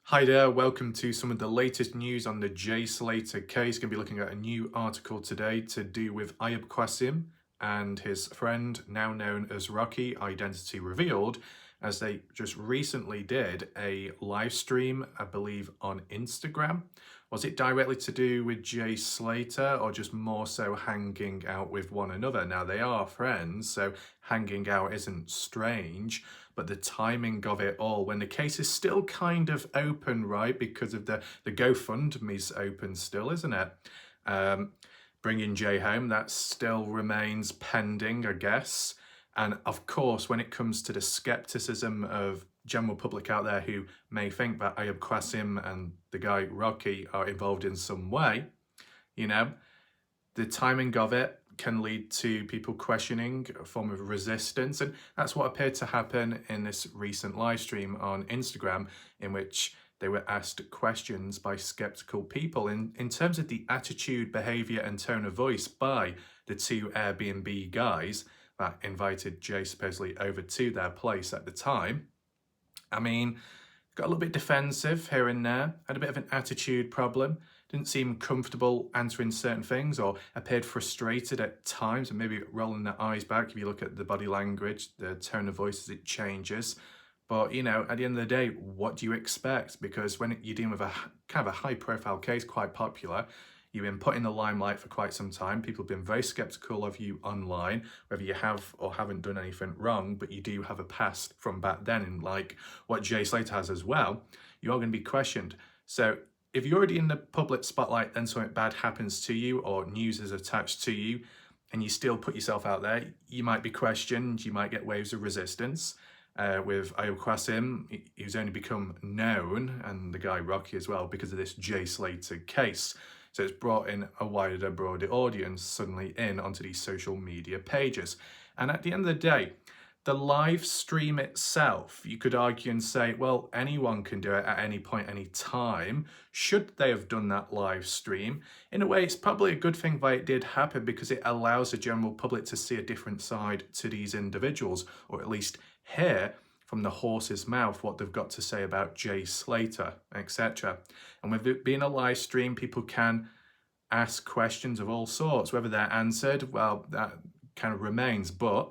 Hi there, welcome to some of the latest news on the Jay Slater case. Going to be looking at a new article today to do with Ayub Qassim and his friend, now known as Rocky, identity revealed, as they just recently did a live stream, I believe, on Instagram. Was it directly to do with Jay Slater or just more so hanging out with one another? Now, they are friends, so hanging out isn't strange, but the timing of it all, when the case is still kind of open, right, because of the GoFundMe's open still, isn't it? Bringing Jay home, that still remains pending, I guess. And of course, when it comes to the skepticism of general public out there who may think that Ayub Qassim and the guy Rocky are involved in some way, the timing of it can lead to people questioning a form of resistance. And that's what appeared to happen in this recent live stream on Instagram, in which they were asked questions by skeptical people in terms of the attitude, behavior, and tone of voice by the two Airbnb guys that invited Jay supposedly over to their place at the time. I mean, got a little bit defensive here and there, had a bit of an attitude problem, didn't seem comfortable answering certain things, or appeared frustrated at times, and maybe rolling their eyes back if you look at the body language, the tone of voice as it changes. But, at the end of the day, what do you expect? Because when you're dealing with a kind of a high-profile case, quite popular, you've been put in the limelight for quite some time. People have been very skeptical of you online, whether you have or haven't done anything wrong, but you do have a past from back then, and like what Jay Slater has as well, you are going to be questioned. So if you're already in the public spotlight, then something bad happens to you or news is attached to you, and you still put yourself out there, you might be questioned, you might get waves of resistance. With Ayub Qassim, he's only become known, and the guy Rocky as well, because of this Jay Slater case. So it's brought in a wider, broader audience suddenly in onto these social media pages. And at the end of the day, the live stream itself, you could argue and say, well, anyone can do it at any point, any time. Should they have done that live stream? In a way, it's probably a good thing that it did happen, because it allows the general public to see a different side to these individuals, or at least hear from the horse's mouth what they've got to say about Jay Slater, etc. And with it being a live stream, people can ask questions of all sorts. Whether they're answered, well, that kind of remains. But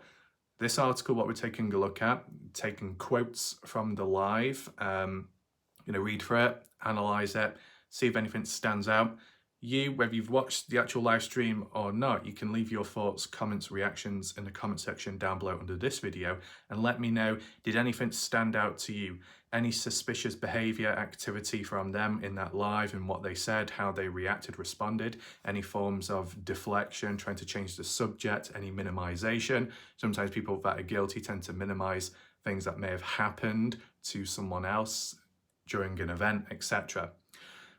this article, what we're taking a look at, taking quotes from the live, read through it, analyze it, see if anything stands out. You, whether you've watched the actual live stream or not, you can leave your thoughts, comments, reactions in the comment section down below under this video, and let me know, did anything stand out to you? Any suspicious behavior, activity from them in that live, and what they said, how they reacted, responded, any forms of deflection, trying to change the subject, any minimization. Sometimes people that are guilty tend to minimize things that may have happened to someone else during an event, etc.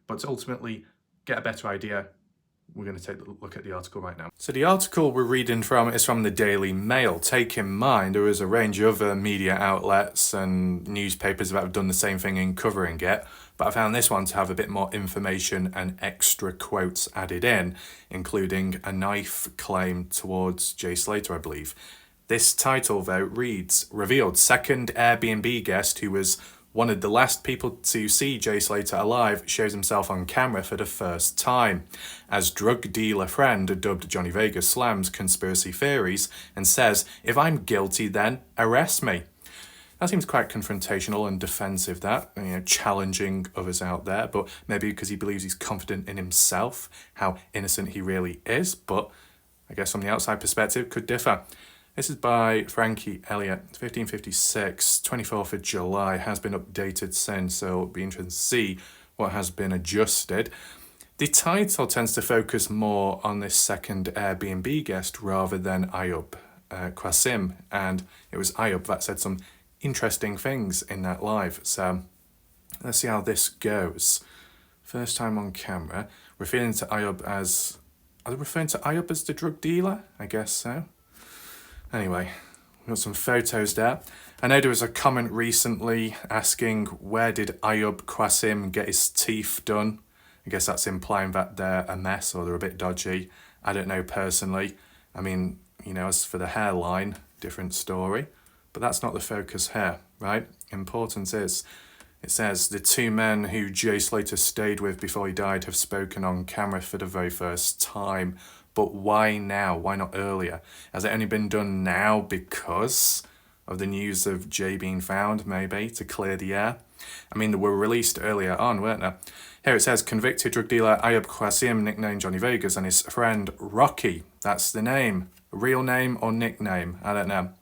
But to ultimately get a better idea, we're going to take a look at the article right now. So the article we're reading from is from the Daily Mail. Take in mind, there is a range of other media outlets and newspapers that have done the same thing in covering it, but I found this one to have a bit more information and extra quotes added in, including a knife claim towards Jay Slater, I believe. This title, though, reads, revealed second Airbnb guest who was one of the last people to see Jay Slater alive shows himself on camera for the first time, as drug dealer friend dubbed Johnny Vegas slams conspiracy theories and says, if I'm guilty, then arrest me. That seems quite confrontational and defensive, that, challenging others out there, but maybe because he believes he's confident in himself, how innocent he really is, but I guess from the outside perspective could differ. This is by Frankie Elliott, 1556, 24th of July, has been updated since, so it'll be interesting to see what has been adjusted. The title tends to focus more on this second Airbnb guest rather than Ayub Qassim, and it was Ayub that said some interesting things in that live, so let's see how this goes. First time on camera, referring to Ayub as... Are they referring to Ayub as the drug dealer? I guess so. Anyway, we've got some photos there. I know there was a comment recently asking, where did Ayub Qassim get his teeth done? I guess that's implying that they're a mess or they're a bit dodgy. I don't know personally. I mean, as for the hairline, different story. But that's not the focus here, right? Importance is It says, the two men who Jay Slater stayed with before he died have spoken on camera for the very first time. But why now? Why not earlier? Has it only been done now because of the news of Jay being found, maybe, to clear the air? I mean, they were released earlier on, weren't they? Here it says, convicted drug dealer Ayub Qassim, nicknamed Johnny Vegas, and his friend Rocky. That's the name. Real name or nickname? I don't know.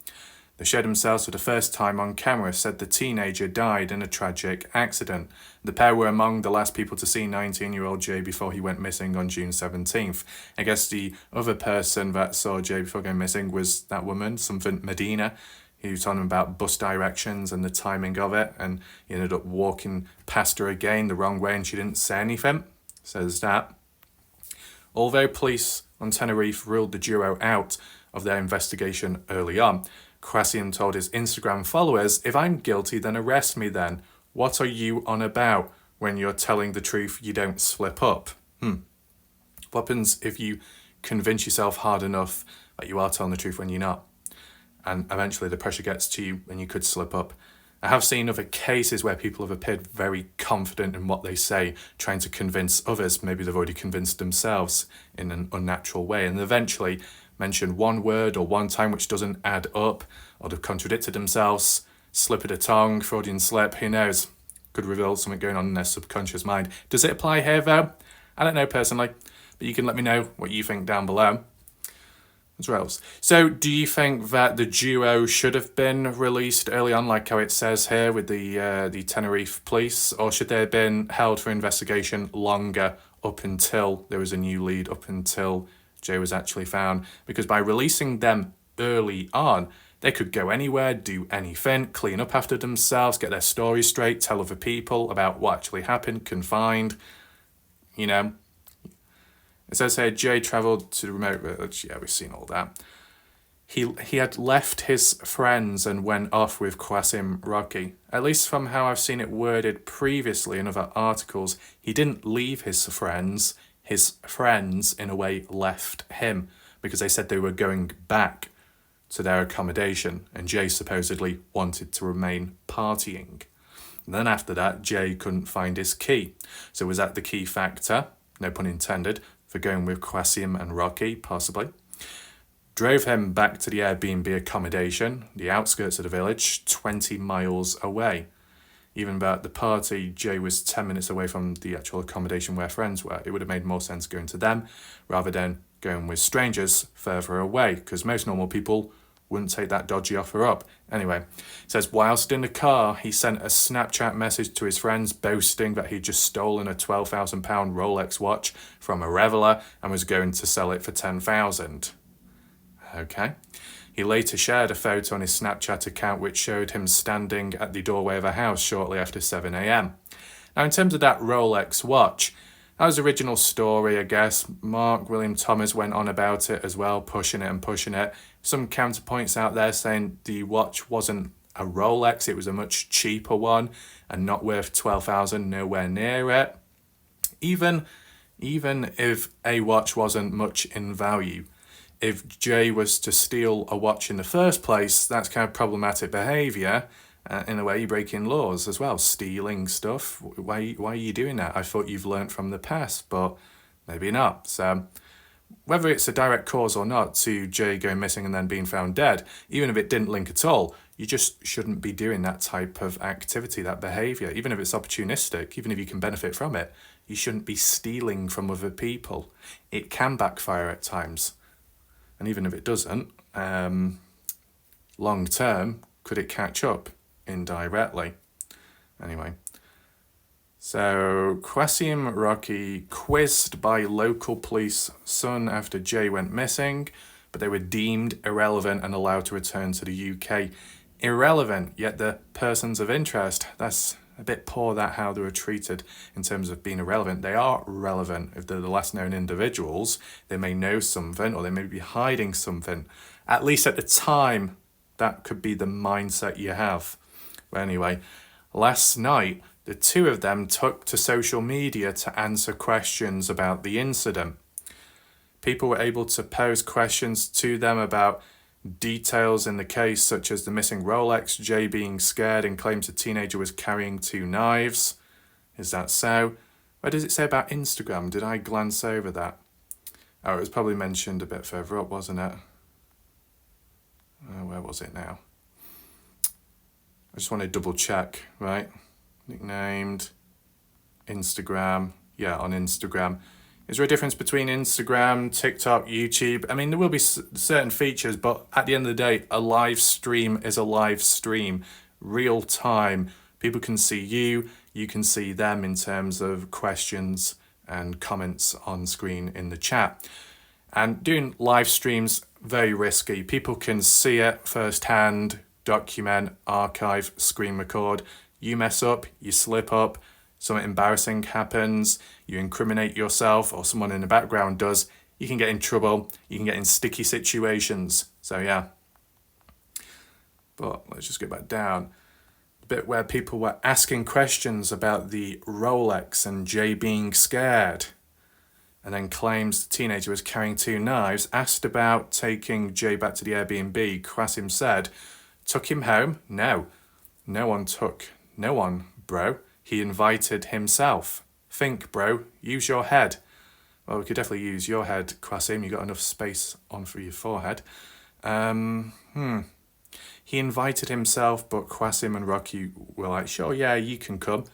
They showed themselves for the first time on camera, said the teenager died in a tragic accident. The pair were among the last people to see 19-year-old Jay before he went missing on June 17th. I guess the other person that saw Jay before going missing was that woman, something Medina, who was telling him about bus directions and the timing of it, and he ended up walking past her again the wrong way and she didn't say anything. Says that. Although police on Tenerife ruled the duo out of their investigation early on, Qassim told his Instagram followers, if I'm guilty, then arrest me then. What are you on about? When you're telling the truth, you don't slip up. What happens if you convince yourself hard enough that you are telling the truth when you're not? And eventually the pressure gets to you and you could slip up. I have seen other cases where people have appeared very confident in what they say, trying to convince others. Maybe they've already convinced themselves in an unnatural way, and eventually mention one word or one time which doesn't add up, or they've contradicted themselves, slip of the tongue, Freudian slip, who knows? Could reveal something going on in their subconscious mind. Does it apply here though? I don't know personally, but you can let me know what you think down below as well. So do you think that the duo should have been released early on, like how it says here with the Tenerife police, or should they have been held for investigation longer up until there was a new lead, up until Jay was actually found? Because by releasing them early on, they could go anywhere, do anything, clean up after themselves, get their story straight, tell other people about what actually happened, confined, you know. It says here, Jay travelled to the remote village. Yeah, we've seen all that. He had left his friends and went off with Qassim Rocky. At least from how I've seen it worded previously in other articles, he didn't leave his friends. His friends, in a way, left him because they said they were going back to their accommodation, and Jay supposedly wanted to remain partying. And then after that, Jay couldn't find his key. So was that the key factor, no pun intended, for going with Qassim and Rocky, possibly? Drove him back to the Airbnb accommodation, the outskirts of the village, 20 miles away. Even at the party, Jay was 10 minutes away from the actual accommodation where friends were. It would have made more sense going to them rather than going with strangers further away, because most normal people wouldn't take that dodgy offer up. Anyway, it says, whilst in the car, he sent a Snapchat message to his friends boasting that he'd just stolen a £12,000 Rolex watch from a reveller and was going to sell it for $10,000. Okay. He later shared a photo on his Snapchat account which showed him standing at the doorway of a house shortly after 7 a.m. Now, in terms of that Rolex watch, that was the original story, I guess. Mark William Thomas went on about it as well, pushing it and pushing it. Some counterpoints out there saying the watch wasn't a Rolex, it was a much cheaper one and not worth $12,000, nowhere near it. Even if a watch wasn't much in value, if Jay was to steal a watch in the first place, that's kind of problematic behaviour. In a way, you're breaking laws as well, stealing stuff. Why are you doing that? I thought you've learnt from the past, but maybe not. So whether it's a direct cause or not to Jay going missing and then being found dead, even if it didn't link at all, you just shouldn't be doing that type of activity, that behaviour. Even if it's opportunistic, even if you can benefit from it, you shouldn't be stealing from other people. It can backfire at times. And even if it doesn't, long term, could it catch up indirectly? Anyway, so Qassim Rocky quizzed by local police soon after Jay went missing, but they were deemed irrelevant and allowed to return to the UK. Irrelevant, yet the persons of interest. That's a bit poor, that how they were treated in terms of being irrelevant. They are relevant. If they're the last known individuals, they may know something or they may be hiding something. At least at the time, that could be the mindset you have. But anyway, last night, the two of them took to social media to answer questions about the incident. People were able to pose questions to them about details in the case, such as the missing Rolex, Jay being scared and claims the teenager was carrying 2 knives. Is that so? Where does it say about Instagram? Did I glance over that? Oh, it was probably mentioned a bit further up, wasn't it? Where was it now? I just want to double check, right? Nicknamed, Instagram. Yeah, on Instagram. Is there a difference between Instagram, TikTok, YouTube? I mean, there will be certain features, but at the end of the day, a live stream is a live stream. Real time. People can see you, you can see them in terms of questions and comments on screen in the chat. And doing live streams, very risky. People can see it firsthand, document, archive, screen record. You mess up, you slip up, something embarrassing happens, you incriminate yourself or someone in the background does, you can get in trouble, you can get in sticky situations. So yeah. But let's just get back down. The bit where people were asking questions about the Rolex and Jay being scared, and then claims the teenager was carrying 2 knives. Asked about taking Jay back to the Airbnb, Qassim said, took him home? No. No one took. No one, bro. He invited himself. Think, bro. Use your head. Well, we could definitely use your head, Qassim. You got enough space on for your forehead. He invited himself, but Qassim and Rocky were like, sure, yeah, you can come.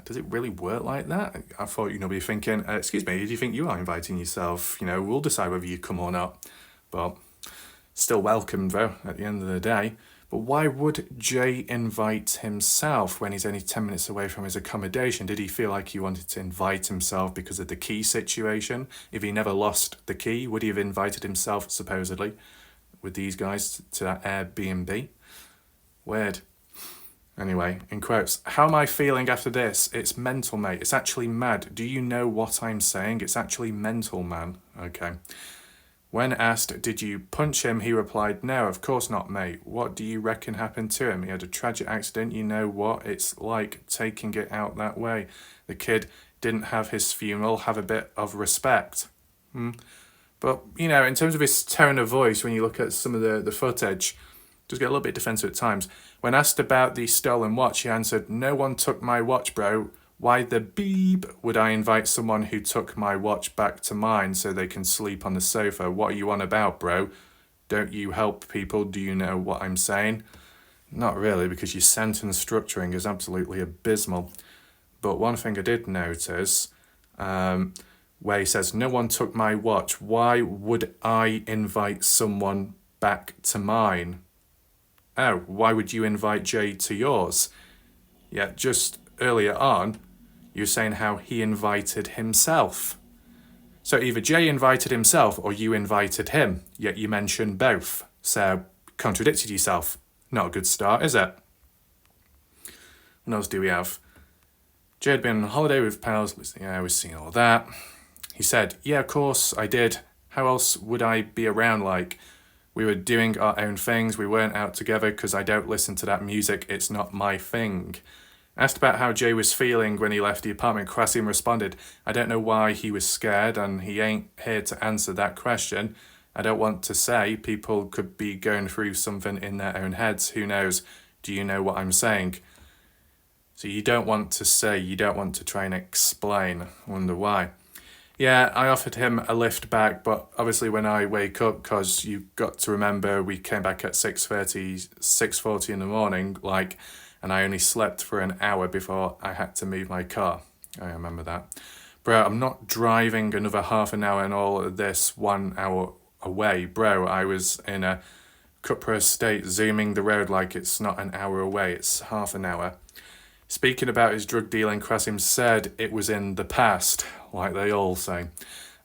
Does it really work like that? I thought you'd be thinking, excuse me, do you think you are inviting yourself? You know, we'll decide whether you come or not. But still welcome, though, at the end of the day. But why would Jay invite himself when he's only 10 minutes away from his accommodation? Did he feel like he wanted to invite himself because of the key situation? If he never lost the key, would he have invited himself, supposedly, with these guys to that Airbnb? Weird. Anyway, in quotes, how am I feeling after this? It's mental, mate. It's actually mad. Do you know what I'm saying? It's actually mental, man. Okay. When asked, did you punch him? He replied, no, of course not, mate. What do you reckon happened to him? He had a tragic accident. You know what it's like taking it out that way. The kid didn't have his funeral. Have a bit of respect. But, you know, in terms of his tone of voice, when you look at some of the footage, just get a little bit defensive at times. When asked about the stolen watch, he answered, no one took my watch, bro. Why the beep would I invite someone who took my watch back to mine so they can sleep on the sofa? What are you on about, bro? Don't you help people? Do you know what I'm saying? Not really, because your sentence structuring is absolutely abysmal. But one thing I did notice, where he says, no one took my watch. Why would I invite someone back to mine? Oh, why would you invite Jay to yours? Yeah, just earlier on, you were saying how he invited himself. So either Jay invited himself or you invited him, yet you mentioned both. So, contradicted yourself. Not a good start, is it? What else do we have? Jay had been on holiday with pals. Yeah, we've seen all that. He said, yeah, of course I did. How else would I be around like? We were doing our own things. We weren't out together because I don't listen to that music. It's not my thing. Asked about how Jay was feeling when he left the apartment, Qassim responded, I don't know why he was scared and he ain't here to answer that question. I don't want to say. People could be going through something in their own heads. Who knows? Do you know what I'm saying? So you don't want to say, you don't want to try and explain. Wonder why. Yeah, I offered him a lift back, but obviously when I wake up, because you've got to remember we came back at 6:40 in the morning, and I only slept for an hour before I had to move my car. I remember that. Bro, I'm not driving another half an hour and all of this 1 hour away. Bro, I was in a cupra state zooming the road like it's not an hour away, it's half an hour. Speaking about his drug dealing, Qassim said it was in the past, like they all say.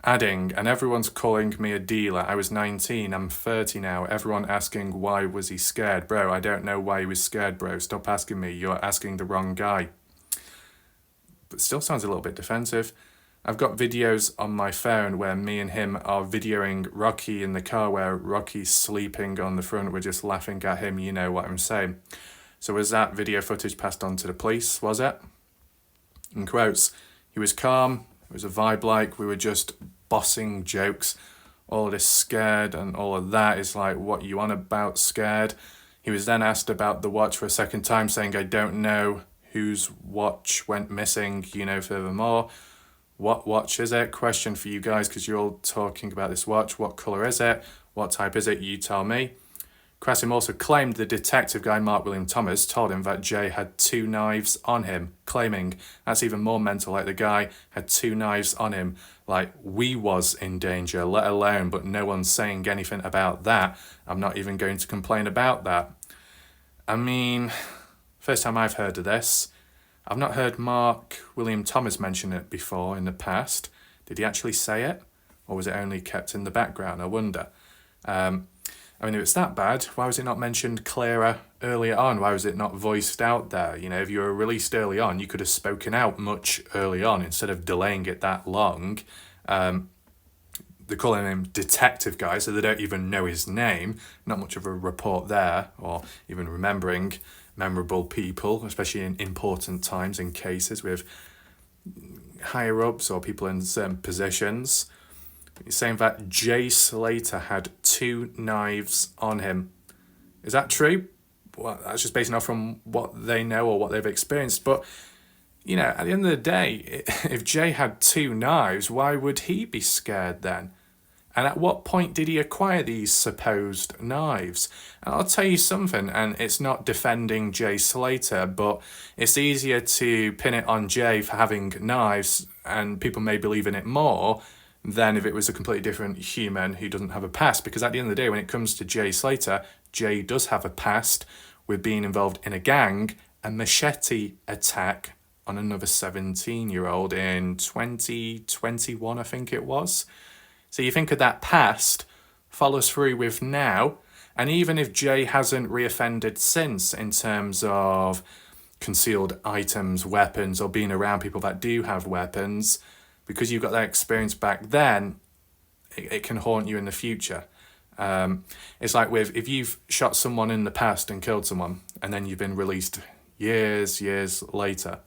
Adding, and everyone's calling me a dealer. I was 19, I'm 30 now. Everyone asking why was he scared. Bro, I don't know why he was scared, bro. Stop asking me, you're asking the wrong guy. But still sounds a little bit defensive. I've got videos on my phone where me and him are videoing Rocky in the car where Rocky's sleeping on the front. We're just laughing at him, you know what I'm saying. So was that video footage passed on to the police, was it? In quotes, he was calm, it was a vibe like we were just bossing jokes. all this scared and all of that is like, what you on about, scared? He was then asked about the watch for a second time, saying, I don't know whose watch went missing, furthermore. What watch is it? Question for you guys, because you're all talking about this watch. What colour is it? What type is it? You tell me. Qassim also claimed the detective guy, Mark William Thomas, told him that Jay had 2 knives on him, claiming that's even more mental, like the guy had 2 knives on him, like we was in danger, let alone, but no one's saying anything about that. I'm not even going to complain about that. I mean, first time I've heard of this. I've not heard Mark William Thomas mention it before in the past. Did he actually say it? Or was it only kept in the background? I wonder. I mean, if it's that bad, why was it not mentioned clearer earlier on? Why was it not voiced out there? If you were released early on, you could have spoken out much early on instead of delaying it that long. They're calling him detective guy, so they don't even know his name. Not much of a report there, or even remembering memorable people, especially in important times in cases with higher ups or people in certain positions. He's saying that Jay Slater had 2 knives on him. Is that true? Well, that's just based off from what they know or what they've experienced. But, at the end of the day, if Jay had 2 knives, why would he be scared then? And at what point did he acquire these supposed knives? And I'll tell you something, and it's not defending Jay Slater, but it's easier to pin it on Jay for having knives, and people may believe in it more than if it was a completely different human who doesn't have a past. Because at the end of the day, when it comes to Jay Slater, Jay does have a past with being involved in a gang, a machete attack on another 17-year-old in 2021, I think it was. So you think of that past, follows through with now, and even if Jay hasn't reoffended since in terms of concealed items, weapons, or being around people that do have weapons, because you've got that experience back then, it can haunt you in the future. It's like if you've shot someone in the past and killed someone, and then you've been released years later,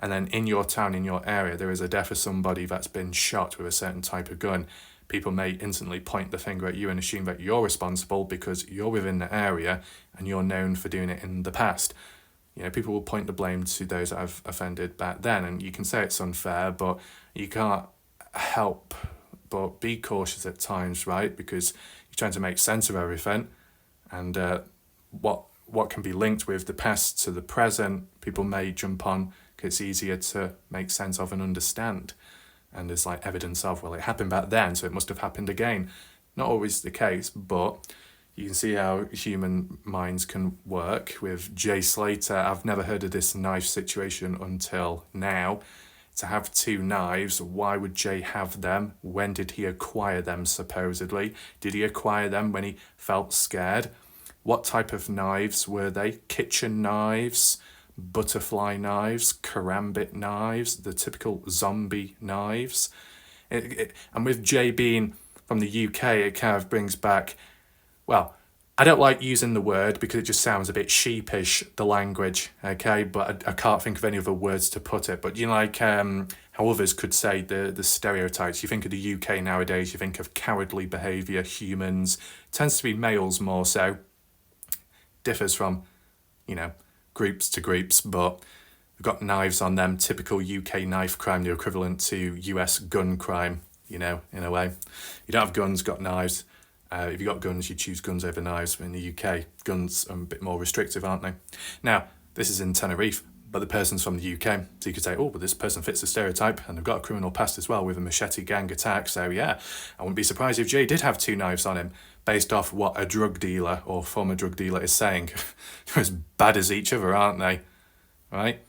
and then in your town, in your area, there is a death of somebody that's been shot with a certain type of gun, people may instantly point the finger at you and assume that you're responsible because you're within the area and you're known for doing it in the past. People will point the blame to those that have offended back then, and you can say it's unfair, but you can't help but be cautious at times, right? Because you're trying to make sense of everything, and what can be linked with the past to the present, people may jump on because it's easier to make sense of and understand. And there's like evidence of, well, it happened back then, so it must have happened again. Not always the case, but you can see how human minds can work. With Jay Slater, I've never heard of this knife situation until now. To have 2 knives, why would Jay have them? When did he acquire them, supposedly? Did he acquire them when he felt scared? What type of knives were they? Kitchen knives? Butterfly knives, karambit knives, the typical zombie knives. And with Jay being from the UK, it kind of brings back, well, I don't like using the word because it just sounds a bit sheepish, the language, okay? But I can't think of any other words to put it. But how others could say the stereotypes. You think of the UK nowadays, you think of cowardly behaviour, humans. Tends to be males more so. Differs from, groups to groups, but we've got knives on them, typical UK knife crime, the equivalent to US gun crime, in a way. You don't have guns, got knives. If you got guns, you choose guns over knives. In the UK, guns are a bit more restrictive, aren't they? Now, this is in Tenerife, but the person's from the UK, so you could say, oh, but this person fits the stereotype, and they've got a criminal past as well with a machete gang attack, so yeah, I wouldn't be surprised if Jay did have 2 knives on him, based off what a drug dealer or former drug dealer is saying. They're as bad as each other, aren't they? Right?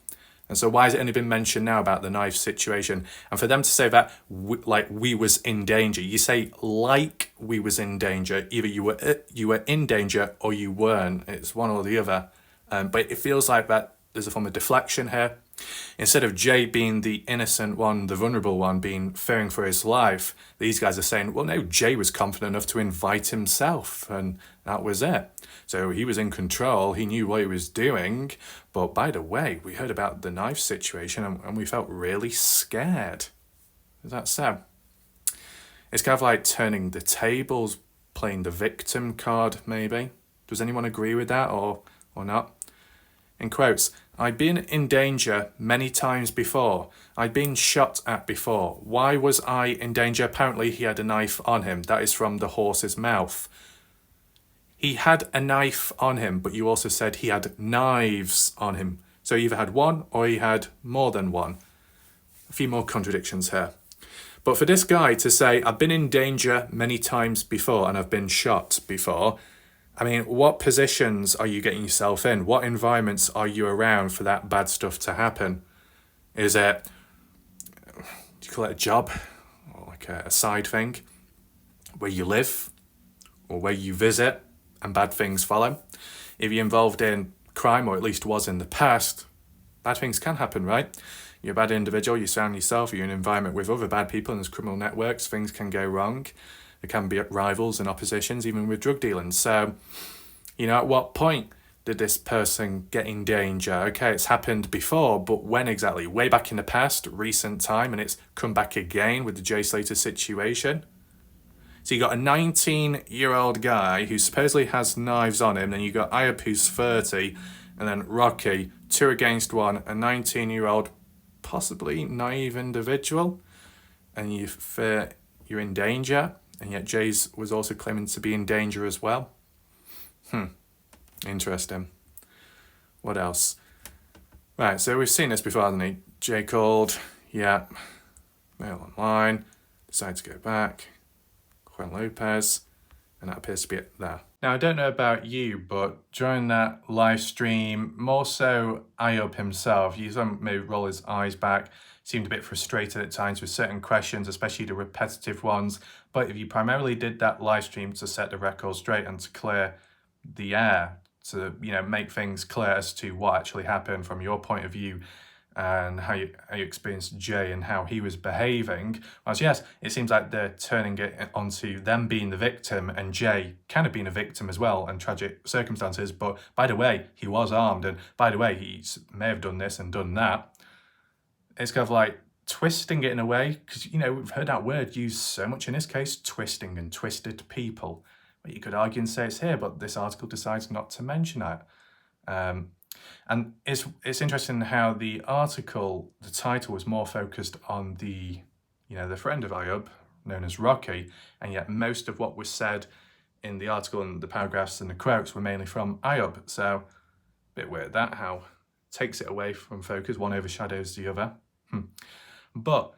And so why has it only been mentioned now about the knife situation? And for them to say that, we was in danger, you say like we was in danger. Either you were in danger or you weren't. It's one or the other. But it feels like that there's a form of deflection here. Instead of Jay being the innocent one, the vulnerable one, being fearing for his life, these guys are saying, well, no, Jay was confident enough to invite himself, and that was it. So he was in control, he knew what he was doing, but by the way, we heard about the knife situation and we felt really scared. Is that so? It's kind of like turning the tables, playing the victim card, maybe. Does anyone agree with that or not? In quotes, I've been in danger many times before. I've been shot at before. Why was I in danger? Apparently he had a knife on him. That is from the horse's mouth. He had a knife on him, but you also said he had knives on him. So he either had one or he had more than one. A few more contradictions here. But for this guy to say, I've been in danger many times before and I've been shot before, I mean, what positions are you getting yourself in? What environments are you around for that bad stuff to happen? Is it, do you call it a job? Or like a side thing? Where you live? Or where you visit and bad things follow? If you're involved in crime, or at least was in the past, bad things can happen, right? You're a bad individual, you surround yourself, you're in an environment with other bad people and there's criminal networks, things can go wrong. There can be rivals and oppositions, even with drug dealing. So, you know, at what point did this person get in danger? Okay, it's happened before, but when exactly? Way back in the past, recent time, and it's come back again with the Jay Slater situation. So you got a 19-year-old guy who supposedly has knives on him, then you got Ayub who's 30, and then Rocky, 2 against 1, a 19-year-old, possibly naive individual, and you fear you're in danger, and yet Jay's was also claiming to be in danger as well. Interesting. What else? Right, so we've seen this before, hasn't he? Jay called, yeah, mail online, decided to go back, Juan Lopez, and that appears to be it there. Now, I don't know about you, but during that live stream, more so Ayub himself, you saw him maybe roll his eyes back, seemed a bit frustrated at times with certain questions, especially the repetitive ones. But if you primarily did that live stream to set the record straight and to clear the air, to, you know, make things clear as to what actually happened from your point of view and how you experienced Jay and how he was behaving, whilst yes, it seems like they're turning it onto them being the victim and Jay kind of being a victim as well and tragic circumstances, but by the way, he was armed, and by the way, he may have done this and done that. It's kind of like twisting it in a way, because, you know, we've heard that word used so much in this case, twisting and twisted people. Well, you could argue and say it's here, but this article decides not to mention that. And it's interesting how the article, the title was more focused on the, you know, the friend of Ayub, known as Rocky, and yet most of what was said in the article and the paragraphs and the quotes were mainly from Ayub. So, a bit weird that, how it takes it away from focus, one overshadows the other. But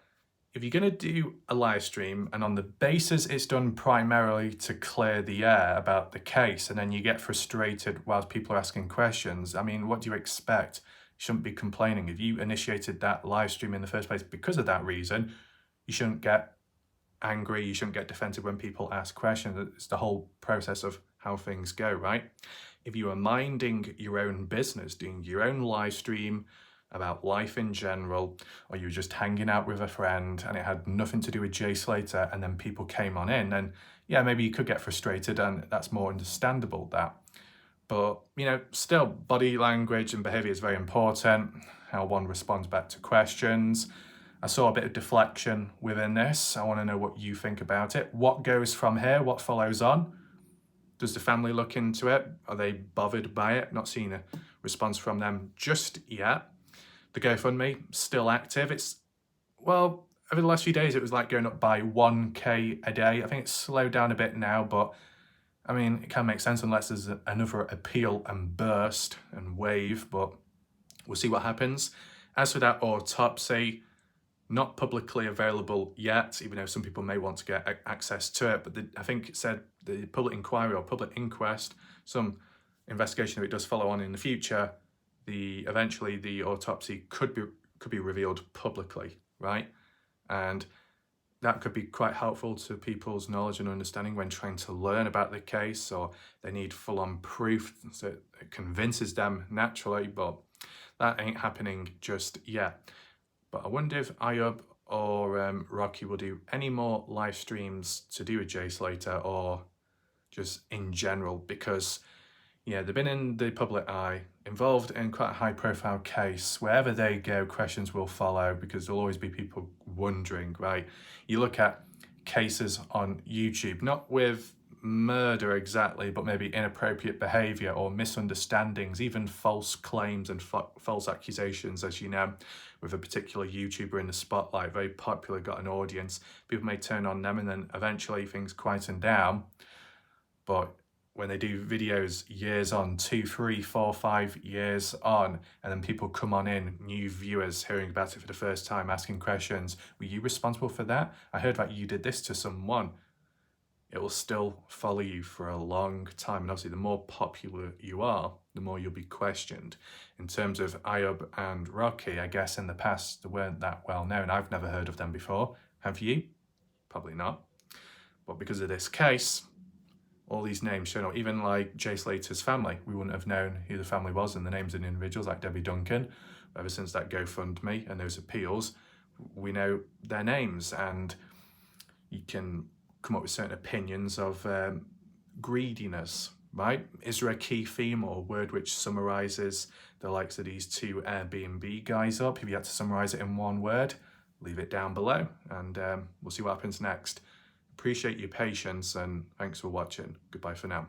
if you're going to do a live stream and on the basis it's done primarily to clear the air about the case, and then you get frustrated whilst people are asking questions, I mean, what do you expect? You shouldn't be complaining. If you initiated that live stream in the first place because of that reason, you shouldn't get angry, you shouldn't get defensive when people ask questions. It's the whole process of how things go, right? If you are minding your own business, doing your own live stream about life in general, or you were just hanging out with a friend and it had nothing to do with Jay Slater, and then people came on in, then yeah, maybe you could get frustrated, and that's more understandable, that. But, you know, still, body language and behaviour is very important, how one responds back to questions. I saw a bit of deflection within this. I want to know what you think about it. What goes from here? What follows on? Does the family look into it? Are they bothered by it? Not seeing a response from them just yet. The GoFundMe, still active. It's, well, over the last few days, it was like going up by 1K a day. I think it's slowed down a bit now, but I mean, it can make sense unless there's another appeal and burst and wave, but we'll see what happens. As for that autopsy, not publicly available yet, even though some people may want to get access to it, but I think it said the public inquiry or public inquest, some investigation, if it does follow on in the future, eventually the autopsy could be revealed publicly, right? And that could be quite helpful to people's knowledge and understanding when trying to learn about the case, or they need full-on proof so it convinces them naturally, but that ain't happening just yet. But I wonder if Ayub or Rocky will do any more live streams to do with Jay Slater, or just in general, because yeah, they've been in the public eye, involved in quite a high-profile case. Wherever they go, questions will follow, because there'll always be people wondering, right? You look at cases on YouTube, not with murder exactly, but maybe inappropriate behavior or misunderstandings, even false claims and false accusations, as you know, with a particular YouTuber in the spotlight, very popular, got an audience. People may turn on them and then eventually things quieten down. But when they do videos years on, 2, 3, 4, 5 years on, and then people come on in, new viewers hearing about it for the first time, asking questions, were you responsible for that? I heard that you did this to someone. It will still follow you for a long time. And obviously the more popular you are, the more you'll be questioned. In terms of Ayub and Rocky, I guess in the past they weren't that well known. I've never heard of them before. Have you? Probably not. But because of this case, all these names shown up, even like Jay Slater's family, we wouldn't have known who the family was and the names of the individuals, like Debbie Duncan. Ever since that GoFundMe and those appeals, we know their names, and you can come up with certain opinions of greediness, right? Is there a key theme or word which summarizes the likes of these two Airbnb guys up? If you had to summarize it in one word, leave it down below, and we'll see what happens next. Appreciate your patience, and thanks for watching. Goodbye for now.